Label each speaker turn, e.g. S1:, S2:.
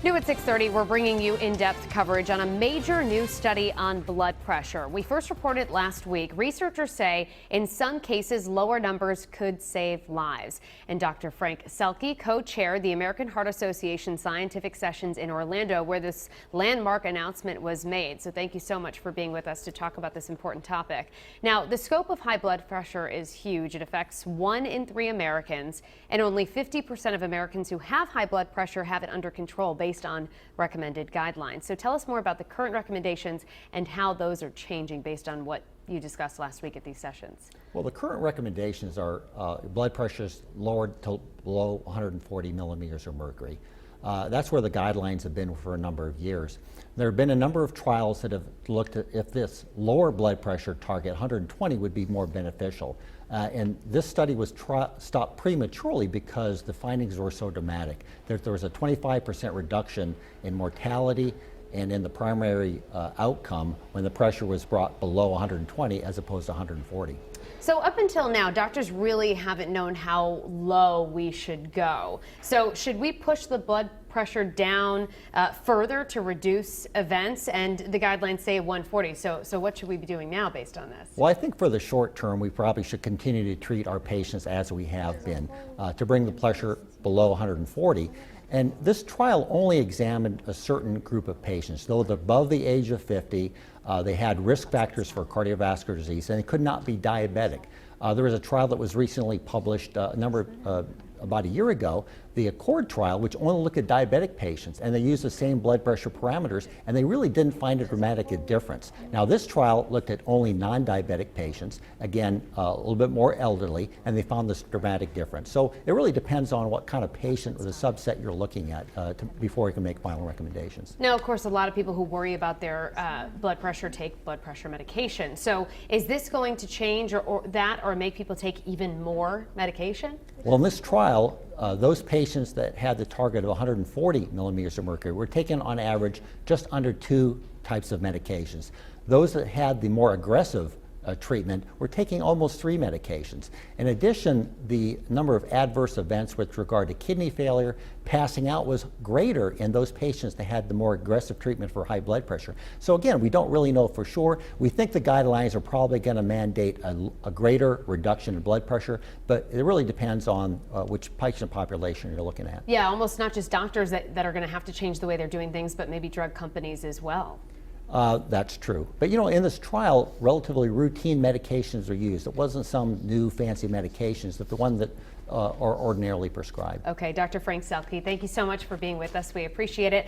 S1: New at 6:30, we're bringing you in-depth coverage on a major new study on blood pressure. We first reported last week. Researchers say in some cases, lower numbers could save lives. And Dr. Frank Sellke co-chaired the American Heart Association scientific sessions in Orlando, where this landmark announcement was made. So thank you so much for being with us to talk about this important topic. Now, the scope of high blood pressure is huge. It affects 1 in 3 Americans, and only 50% of Americans who have high blood pressure have it under control based on recommended guidelines. So tell us more about the current recommendations and how those are changing based on what you discussed last week at these sessions.
S2: Well, the current recommendations are blood pressure is lowered to below 140 millimeters of mercury. That's where the guidelines have been for a number of years. There have been a number of trials that have looked at if this lower blood pressure target, 120, would be more beneficial. And this study was stopped prematurely because the findings were so dramatic. There was a 25% reduction in mortality and in the primary outcome when the pressure was brought below 120 as opposed to 140.
S1: So up until now, doctors really haven't known how low we should go. So should we push the blood pressure down further to reduce events? And the guidelines say 140. So what should we be doing now based on this?
S2: Well, I think for the short term, we probably should continue to treat our patients as we have been to bring the pressure below 140. And this trial only examined a certain group of patients. Those above the age of 50, they had risk factors for cardiovascular disease, and they could not be diabetic. There was a trial that was recently published about a year ago, the Accord trial, which only looked at diabetic patients, and they used the same blood pressure parameters, and they really didn't find a dramatic difference. Now, this trial looked at only non-diabetic patients, again, a little bit more elderly, and they found this dramatic difference. So it really depends on what kind of patient or the subset you're looking at before you can make final recommendations.
S1: Now, of course, a lot of people who worry about their blood pressure take blood pressure medication. So is this going to change or make people take even more medication?
S2: Well, in this trial, those patients that had the target of 140 millimeters of mercury were taking on average just under 2 types of medications. Those that had the more aggressive treatment were taking almost 3 medications. In addition, the number of adverse events with regard to kidney failure, passing out was greater in those patients that had the more aggressive treatment for high blood pressure. So again, we don't really know for sure. We think the guidelines are probably going to mandate a greater reduction in blood pressure, but it really depends on which patient population you're looking at.
S1: Yeah, almost not just doctors that are going to have to change the way they're doing things, but maybe drug companies as well.
S2: That's true. But you know, in this trial, relatively routine medications are used. It wasn't some new fancy medications, but the one that are ordinarily prescribed.
S1: Okay, Dr. Frank Sellke, thank you so much for being with us. We appreciate it.